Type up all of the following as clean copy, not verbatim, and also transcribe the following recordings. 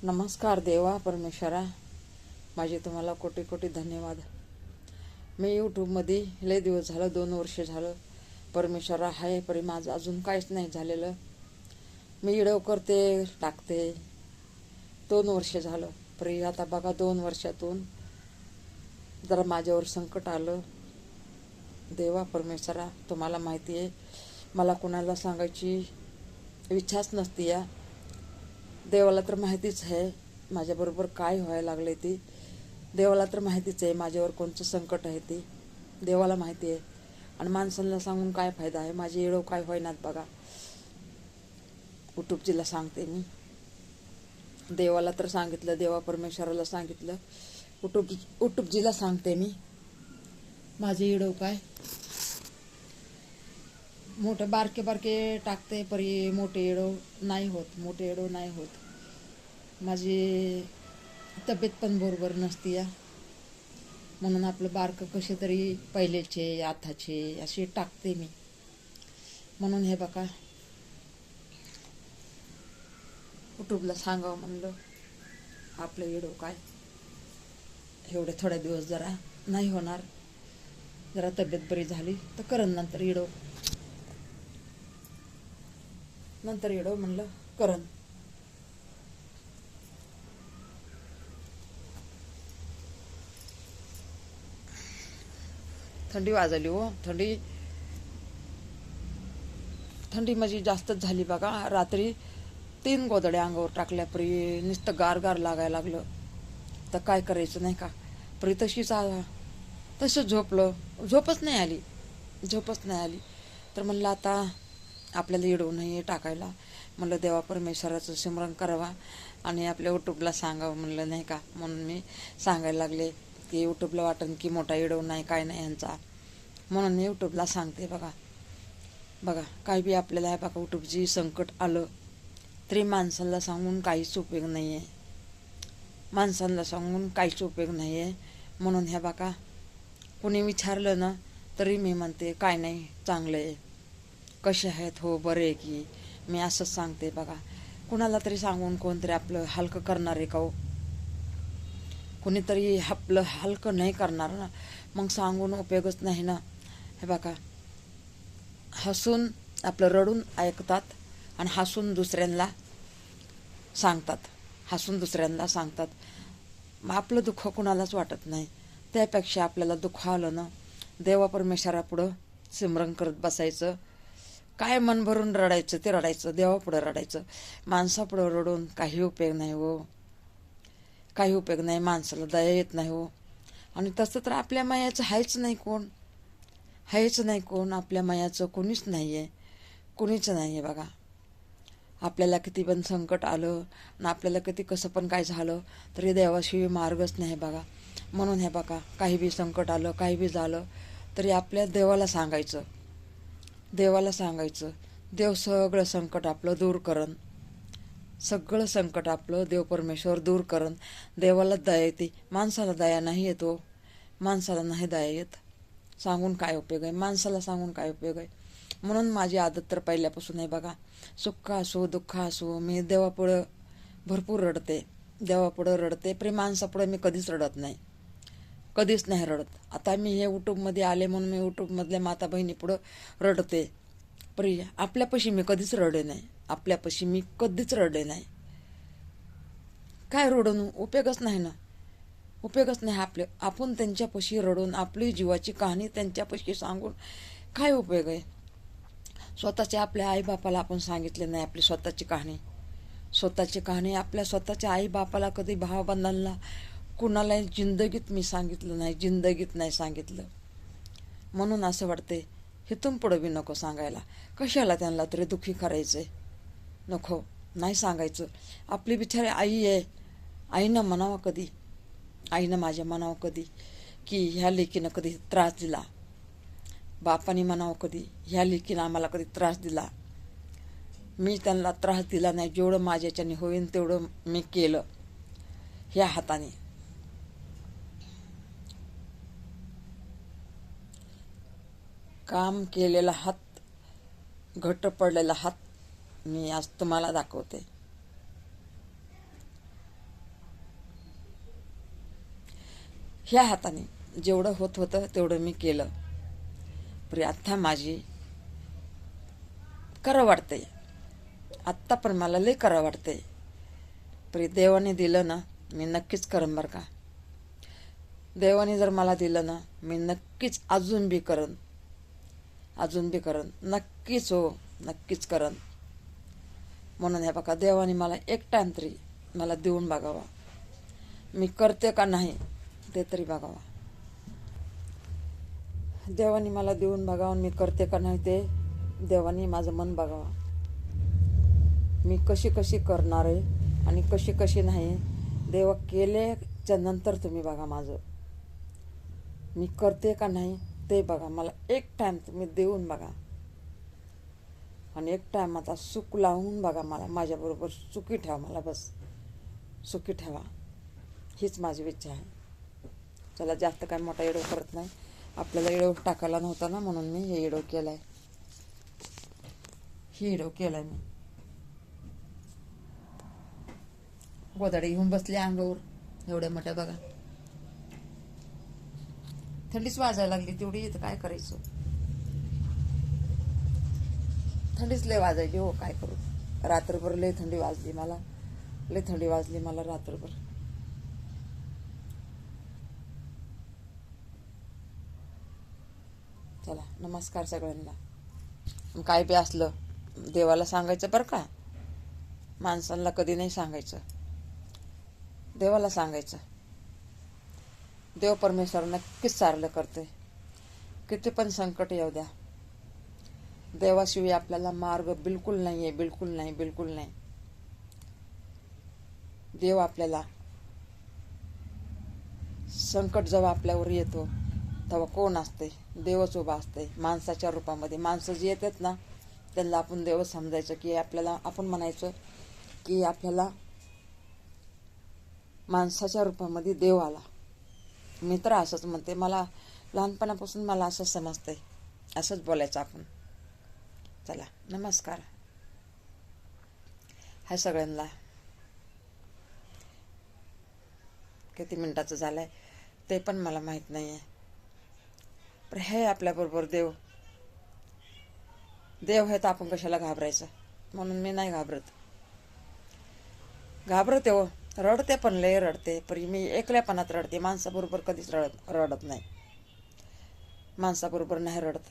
नमस्कार देवा परमेश्वरा, माझे तुम्हाला कोटी कोटी धन्यवाद. मी यूट्यूबमध्ये लय दिवस झालं, 2 वर्ष झालं परमेश्वरा आहे, परी माझं अजून काहीच नाही झालेलं. मी व्हिडिओ करते टाकते 2 वर्ष झालं, परी आता बघा 2 वर्षातून जरा माझ्यावर संकट आलं. देवा परमेश्वरा, तुम्हाला माहिती आहे, मला कोणाला सांगायची इच्छाच नसती. या देवाला तर माहितीच आहे माझ्याबरोबर काय व्हायला लागले. ती देवाला तर माहितीच आहे माझ्यावर कोणतं संकट आहे. ती देवाला माहिती आहे, आणि माणसांना सांगून काय फायदा आहे. माझे येडो काय होईनात बघा. यूट्यूबजीला सांगते मी, देवाला तर सांगितलं, देवा परमेश्वराला सांगितलं, यूट्यूबजीला सांगते मी माझे येडो काय. मोठे बारके बारके टाकते परी मोठे येडो नाही होत, मोठे येडो नाही होत. माझी तब्येत पण बरोबर नसती या, म्हणून आपलं बारकं कसे तरी पहिलेचे आताचे असे टाकते मी. म्हणून हे बघा यूट्यूबला सांगावं म्हणलं आपलं येडो काय. एवढे थोडे दिवस जरा नाही होणार, जरा तब्येत बरी झाली तर करण नंतर येडो, नंतर येडो म्हणलं करण. थंडी वाजली हो, थंडी माझी जास्तच झाली बघा. रात्री 3 गोदड्या अंगावर टाकल्या परी नुसतं गार गार लागायला लागलं. तर काय करायचं नाही का, परी तसं झोपलं, झोपच नाही आली. तर म्हणलं आता आपल्याला येडो नाही टाकायला, म्हणलं देवा परमेश्वराचं सिमरन करावा आणि आपल्या यूट्यूबला सांगावं म्हणलं नाही का. म्हणून मी सांगायला लागले की यूट्यूबला वाटन की मोठा येडो नाही काय नाही यांचा, म्हणून मी यूट्यूबला सांगते. बघा काय बी आपल्याला आहे बघा, यूट्यूबची संकट आलं तरी माणसाला सांगून काहीच उपयोग नाही आहे, माणसांना सांगून काहीच उपयोग नाही आहे. म्हणून ह्या बघा कोणी विचारलं ना तरी मी म्हणते काय नाही, चांगलं आहे, कसे आहेत हो, बरे आहे की, मी असंच सांगते बघा. कुणाला तरी सांगून कोणतरी आपलं हलकं करणार आहे का हो, कुणीतरी आपलं हलकं नाही करणार ना, मग सांगून उपयोगच नाही ना. हे बघा हसून आपलं रडून ऐकतात आणि हसून दुसऱ्यांना सांगतात. मग आपलं दुःख कुणालाच वाटत नाही. त्यापेक्षा आपल्याला दुःख आलं ना, देवा परमेश्वरापुढं सिमरन करत बसायचं. काय मन भरून रडायचं ते रडायचं, देवापुढं रडायचं. माणसापुढं रडून काही उपयोग नाही हो, काही उपयोग नाही. माणसाला दया येत नाही हो. आणि तसं तर आपल्या मायाचं आहेच नाही कोण, आपल्या मायाचं कोणीच नाही आहे, बघा. आपल्याला किती पण संकट आलं आणि आपल्याला किती कसं पण काय झालं तरी देवाशिवाय मार्गच नाही बघा. म्हणून हे बघा काही बी संकट आलं, काही बी झालं तरी आपल्या देवाला सांगायचं, देव सगळं संकट आपलं दूर करन, सगळं संकट आपलं देव परमेश्वर दूर करन. देवाला दया येते, माणसाला दया नाही येतो, माणसाला नाही दया येत. सांगून काय उपयोग आहे, माणसाला सांगून काय उपयोग आहे. म्हणून माझी आदत तर पहिल्यापासून आहे बघा, सुख असो दुःख असो मी देवापुढं भरपूर रडते, पण माणसापुढं मी कधीच रडत नाही, कधीच नाही रडत. आता मी हे यूट्यूबमध्ये आले म्हणून मी यूट्यूबमधल्या माता बहिणी पुढं रडते, पण आपल्यापाशी मी कधीच रडे नाही. काय रडून उपयोगच नाही ना, आपण त्यांच्यापाशी रडून आपली जीवाची कहाणी त्यांच्यापाशी सांगून काय उपयोग आहे. स्वतःच्या आपल्या आईबापाला आपण सांगितले नाही आपली स्वतःची कहाणी, आपल्या स्वतःच्या आईबापाला कधी भावबंधांना कुणाला जिंदगीत नाही सांगितलं. म्हणून असं वाटते हिथून पुढं बी नको सांगायला, कशाला त्यांना तरी दुःखी करायचंय, नको, नाही सांगायचं. आपली बिचारी आई आहे, आईनं माझ्या म्हणावं कधी की ह्या लेकीनं कधी त्रास दिला, बापाने म्हणावं कधी ह्या लेकीनं आम्हाला कधी त्रास दिला. मी त्यांना त्रास दिला नाही, जेवढं माझ्याच्याने होईन तेवढं मी केलं ह्या हाताने. काम केलेला हात, घट्ट पडलेला हात मी आज तुम्हाला दाखवते. ह्या हाताने जेवढं होत होतं तेवढं मी केलं. पण आत्ता माझी खरं वाटतंय, आत्ता पण मला लय खरं वाटतंय. पण देवाने दिलं ना, मी नक्कीच करन बरं का. देवाने जर मला दिलं ना, मी नक्कीच अजून बी करन, नक्कीच हो, नक्कीच करन. म्हणून हे बघा, देवाने मला एक टाइम तरी मला देऊन बघावा, मी करते का नाही ते तरी बघावा. देवाने मला देऊन बघावं, मी करते का नाही ते देवाने माझं मन बघावा. मी कशी कशी करणार आहे आणि कशी कशी नाही, देवा केल्याच्या नंतर तुम्ही बघा माझं मी करते का नाही ते बघा. मला एक टाइम तुम्ही देऊन बघा आणि एक टाइम आता सुख लावून बघा. मला माझ्याबरोबर सुखी ठेवा, मला बस सुखी ठेवा, हीच माझी इच्छा आहे. चला, जास्त काय मोठा व्हिडिओ करत नाही. आपल्याला व्हिडिओ टाकायला नव्हता ना, म्हणून मी हे व्हिडिओ केलाय. मी गोदाडे घेऊन बसले अंगावर एवढ्या मोठ्या बघा. थंडीच वाजायला लागली तेवढी, येतं काय करायचं. थंडीच लय वाजायची हो, काय करू. रात्रभर लय थंडी वाजली मला, रात्रभर. चला, नमस्कार सगळ्यांना. काय बी असलं देवाला सांगायचं बरं का, माणसांना कधी नाही सांगायचं, देवाला सांगायचं. देव परमेश्वर नक्कीच सारलं करते. किती पण संकट येऊ द्या, देवाशिवाय आपल्याला मार्ग बिलकुल नाही आहे, बिलकुल नाही. देव आपल्याला संकट जेव्हा आपल्यावर येतो तेव्हा कोण असते, देवच उभा असते माणसाच्या रूपामध्ये. माणसं जे येतात ना, त्यांना आपण देव समजायचं, की आपल्याला आपण म्हणायचं की आपल्याला माणसाच्या रूपामध्ये देव आला. मी तर असंच म्हणते, मला लहानपणापासून मला असं समजतंय, असंच बोलायचं आपण. चला, नमस्कार. हाय सगळ्यांना. किती मिनिटाचं झालंय ते पण मला माहित नाही आहे, पण हे आपल्याबरोबर देव आहे तर आपण कशाला घाबरायचं. म्हणून मी नाही घाबरते हो, रडते पण लय रडते, पण मी एकल्यापणात रडते. माणसाबरोबर कधीच रडत नाही, माणसाबरोबर नाही रडत.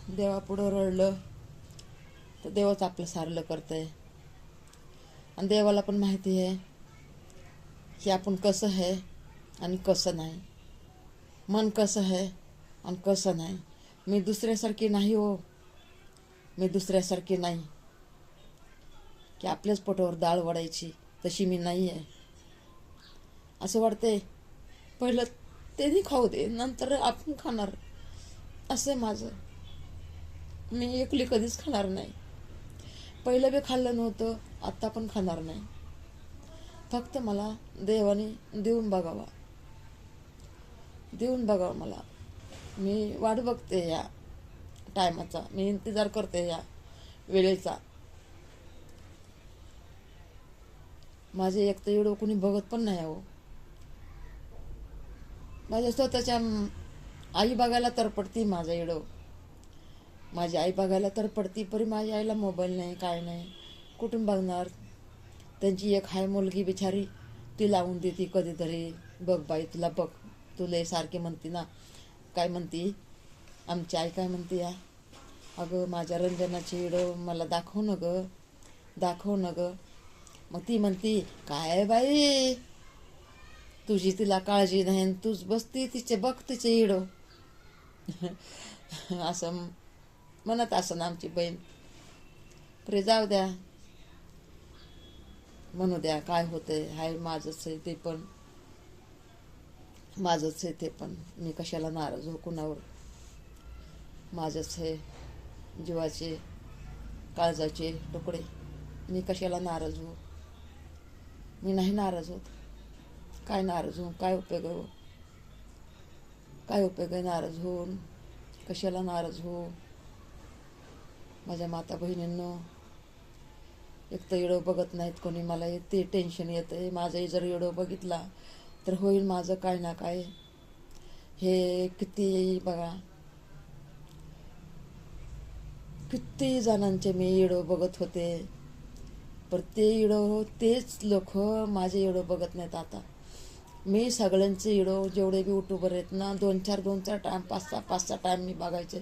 देवापुढं रडलं तर देवच आपलं सारलं करतंय. आणि देवाला पण माहिती आहे की आपण कसं आहे आणि कसं नाही, मन कसं आहे आणि कसं नाही. मी दुसऱ्यासारखी नाही हो, मी दुसऱ्यासारखी नाही की आपल्याच पोटावर डाळ वडायची, तशी मी नाही आहे. असं वाटते पहिलं त्यांनी खाऊ दे, नंतर आपण खाणार, असं माझं. मी एकली कधीच खाणार नाही. पहिलं बी खाल्लं नव्हतं, आत्ता पण खाणार नाही. फक्त मला देवाने देऊन बघावा मला. मी वाट बघते या टायमाचा, मी इंतजार करते या वेळेचा. माझे एक तर एवढं कोणी बघत पण नाही हो. माझ्या स्वतःच्या आई बघायला तर पडती माझं एवढं. माझी आई बघायला तर पडती, परी माझ्या आईला मोबाईल नाही, काय नाही, कुठून बघणार. त्यांची एक हाय मुलगी बिचारी, ती लावून देते कधीतरी, बघ बाई तुला बघ, तुला सारखी म्हणती ना, काय म्हणती आमची आई, काय म्हणती या, अगं माझ्या रंजनाची व्हिडिओ मला दाखव न ग. मग ती म्हणती, काय बाई तुझी तिला काळजी नाही, तूच बसती तिचे बघ तिचे व्हिडिओ. असं म्हणत असं ना आमची बहीण. परे जाऊ द्या, म्हणू द्या, काय होतंय. हाय माझंच आहे ते पण, मी कशाला नाराज हो कुणावर. माझंच आहे जीवाचे काळजाचे तुकडे. मी कशाला नाराज हो? मी नाही नाराज होत. काय नाराज होऊन काय उपयोग आहे? काय उपयोग आहे नाराज होऊन? कशाला नाराज हो? माझ्या माता बहिणींनो, एक तर व्हिडिओ बघत नाहीत कोणी. मला ते टेन्शन येतं. माझाही जर व्हिडिओ बघितला तर होईल माझं काय ना काय. हे किती बघा, किती जणांचे मी व्हिडिओ बघत होते, पण ते व्हिडिओ तेच लोक माझे व्हिडिओ बघत नाहीत आता. मी सगळ्यांचे व्हिडिओ जेवढे बी यूट्यूबर आहेत ना, 2-4 टाईम, 5-6 टाईम मी बघायचे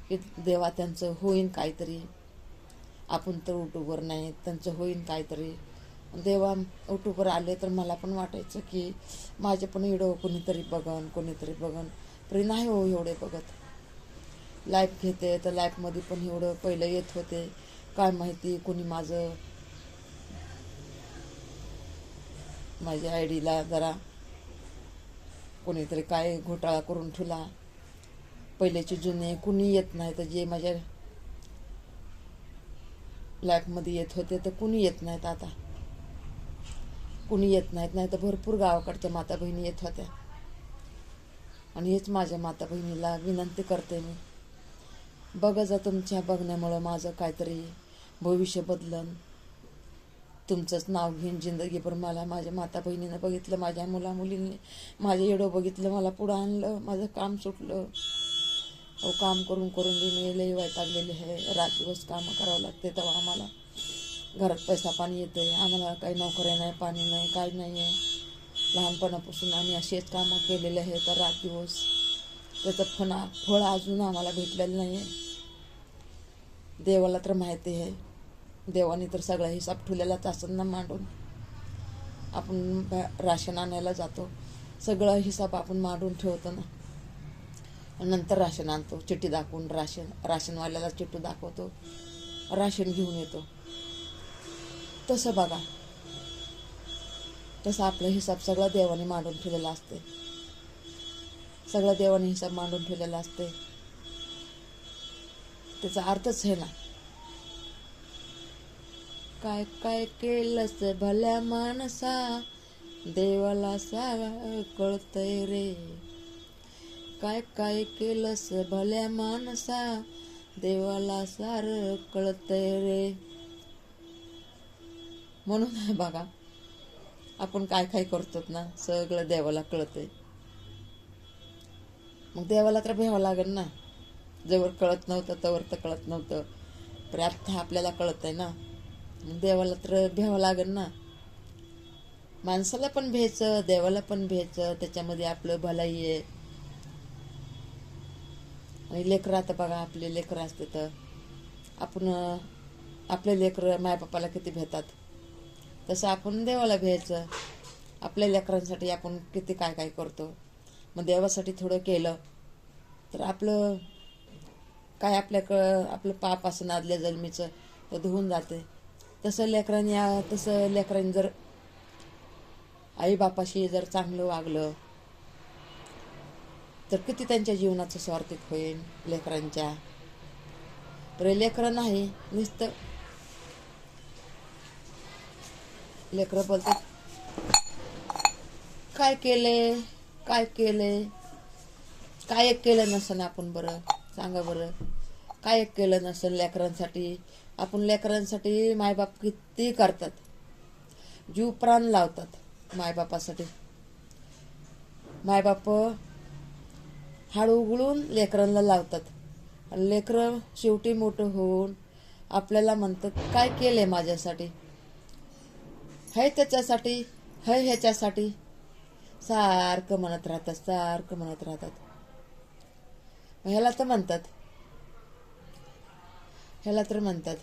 की देवा त्यांचं होईन काहीतरी. आपण तर यूट्यूबर नाही, त्यांचं होईन काहीतरी. देवा यूट्यूबर आले तर मला पण वाटायचं की माझे पण व्हिडिओ कोणीतरी बघन. तरी नाही हो एवढे बघत. लाईफ घेते तर लाईफमध्ये पण एवढं पहिलं येत होते. काय माहिती कोणी माझ्या आयडीला जरा कोणीतरी काय घोटाळा करून ठेवला. पहिल्याचे जुने कुणी येत नाही, तर जे माझ्या लाईफमध्ये येत होते तर कुणी येत नाहीत आता. कुणी येत नाहीत, नाही तर भरपूर गावाकडच्या माता बहिणी येत होत्या. आणि हेच माझ्या माता बहिणीला विनंती करते मी, बघा जा, तुमच्या बघण्यामुळं माझं काहीतरी भविष्य बदलन. तुमचंच नाव घेऊन जिंदगीभर मला माझ्या माता बहिणीनं बघितलं, माझ्या मुलींनी माझे व्हिडिओ बघितलं, मला पुढं आणलं, माझं काम सुटलं. काम करून करून बी मी लई वैतागलेले आहे. रात दिवस कामं करावं लागते, तेव्हा आम्हाला घरात पैसा पाणी येते. आम्हाला काही नोकऱ्या नाही, पाणी नाही, काही नाही आहे. लहानपणापासून आम्ही असेच कामं केलेले आहे, तर रात दिवस त्याचं फळ अजून आम्हाला भेटलेलं नाही आहे. देवाला तर माहिती आहे, देवाने तर सगळा हिसाब ठेवलेलाच असेल ना मांडून. आपण राशन आणायला जातो, सगळा हिसाब आपण मांडून ठेवतो ना, नंतर राशन आणतो. चिठ्ठी दाखवून राशनवाल्याला चिठ्ठी दाखवतो, राशन घेऊन येतो. तसं बघा, तसं आपला हिसाब सगळा देवाने मांडून ठेवलेला असते. सगळा देवाने हिसाब मांडून ठेवलेला असते. त्याचा अर्थच आहे ना, काय काय केलंस भल्या माणसा, देवाला सारं कळतंय रे. काय काय केलंस भल्या माणसा, देवाला सारं कळतंय रे. म्हणून बघा, आपण काय काय करतो ना, सगळं देवाला कळतंय. मग देवाला तर भ्यावं लागेल ना. जवळ कळत नव्हतं तवर तर कळत नव्हतं, पण आता आपल्याला कळतंय ना, मग देवाला तर भ्यावं लागेल ना. माणसाला पण भ्यायचं, देवाला पण भ्यायचं, त्याच्यामध्ये आपलं भलाई आहे. आणि लेकरं, आता बघा, आपले लेकरं असते तर आपण आपले लेकरं मायबापाला किती भेटतात, तसं आपण देवाला भ्यायचं. आपल्या लेकरांसाठी आपण किती काय काय करतो. मग देवासाठी थोडं केलं तर आपलं काय, आपलं पाप असं आदल्या जन्मीचं तर धुवून जाते. तसं लेकरांनी जर आईबापाशी जर चांगलं वागलं तर किती त्यांच्या जीवनाचं सार्थक होईल लेकरांच्या. तर लेकरं नाही, नुसतं लेकरं बोलतात काय केले, काय केले, काय एक केलं नसेल आपण, बरं सांगा बरं, काय एक केलं नसेल लेकरांसाठी. आपण लेकरांसाठी मायबाप किती करतात, जीव प्राण लावतात मायबापासाठी. मायबाप हाड उघडून लेकरांना लावतात. लेकरं शेवटी मोठं होऊन आपल्याला म्हणतात काय केलंय माझ्यासाठी, है त्याच्यासाठी, है ह्याच्यासाठी, सारखं म्हणत राहतात. ह्याला तर म्हणतात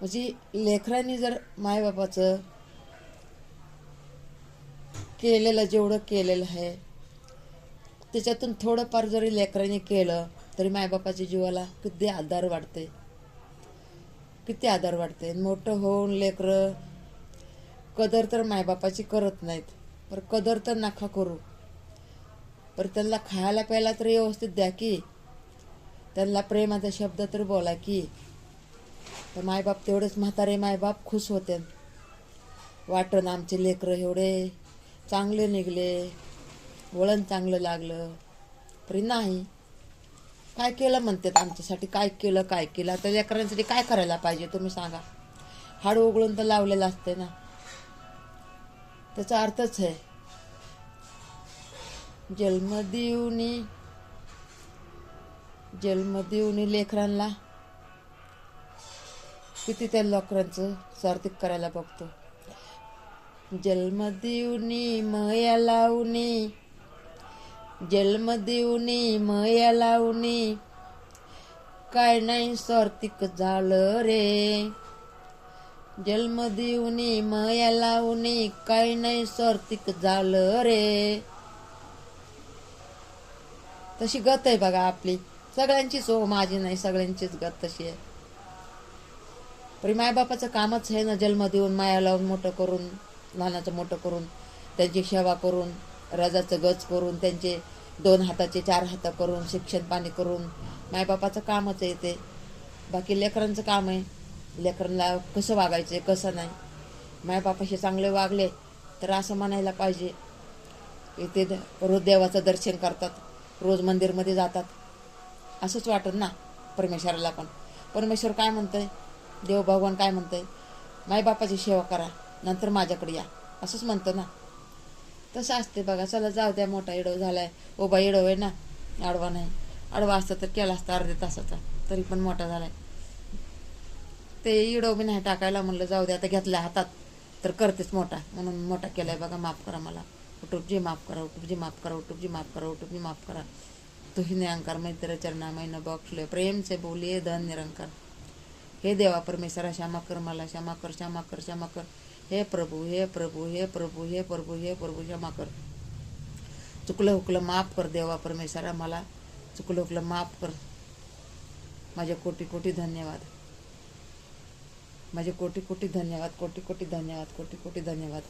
म्हणजे लेकरांनी जर मायबापाचं केलेलं, जेवढं केलेलं आहे त्याच्यातून थोडंफार जरी लेकरांनी केलं तरी मायबापाच्या जीवाला किती आधार वाटते. मोठं होऊन लेकरं कदर तर मायबापाची करत नाहीत, पर कदर तर नका करू, पर त्यांना खायला प्यायला तर व्यवस्थित द्या की, त्यांना प्रेमाचा शब्द तर बोला की. तर मायबाप तेवढेच म्हातारे मायबाप खुश होते. वाटण आमचे लेकरं एवढे चांगले निघले, वळण चांगलं लागलं. तरी नाही, काय केलं म्हणतात आमच्यासाठी, काय केलं आता लेकरांसाठी काय करायला पाहिजे तुम्ही सांगा. हाड उघडून तर लावलेलं असते ना, त्याचा अर्थच आहे. जन्म देऊनी लेकरांना किती त्या लेकरांचं स्वार्थिक करायला बघतो. जन्म देऊनी मया लावणी, जन्म देऊनी मया लावणी, काय नाही स्वार्थिक झालं रे. जन्म देऊनी मया लावणी, काय नाही स्वार्थिक झालं रे. तशी गत आहे बघा आपली सगळ्यांचीच, हो माझी नाही, सगळ्यांचीच गत तशी आहे. पण मायबापाचं कामच आहे ना, जन्म देऊन माया लावून मोठं करून, लहानाचं मोठं करून, त्यांची सेवा करून, रजाचं गज करून, त्यांचे 2 हाताचे 4 हात करून, शिक्षण पाणी करून, मायबापाचं कामच आहे ते. बाकी लेकरांचं काम आहे, लेकरांना कसं वागायचं कसं नाही. मायबापाशी चांगले वागले तर असं म्हणायला पाहिजे, इथे रोज देवाचं दर्शन करतात, रोज मंदिरमध्ये जातात, असंच वाटत ना परमेश्वराला पण. परमेश्वर काय म्हणतंय, देव भगवान काय म्हणतंय, मायबापाची सेवा करा नंतर माझ्याकडे या, असंच म्हणतो ना. तसं असते बघा. चला जाऊ द्या, मोठा इडव झालाय. ओबा इडव आहे ना, आडवा नाही. आडवा असतं तर केला असता अर्ध्या तासाचा, तरी पण मोठा झालाय. ते इडव बी नाही टाकायला म्हणलं जाऊ द्या, आता घेतल्या हातात तर करतेच मोठा, म्हणून मोठा केलाय बघा. माफ करा मला, उटूबजी माफ करा, उटूबजी माफ करा, उटूबजी माफ करा, उटूबजी माफ करा. तुही निरंकार मैत्र चरणा मैन बख्शले, प्रेम से बोलिए धन निरंकार. हे देवा परमेश्वरा क्षमा कर मला, क्षमा कर, क्षमा कर, क्षमा कर. हे प्रभू, हे प्रभू, हे प्रभू, हे प्रभू, हे प्रभू, क्षमा कर. चुकलं हुकलं माफ कर देवा परमेश्वरा मला, चुकलं हुकलं माफ कर. माझे कोटी कोटी धन्यवाद, माझे कोटी कोटी धन्यवाद, कोटी कोटी धन्यवाद, कोटी कोटी धन्यवाद.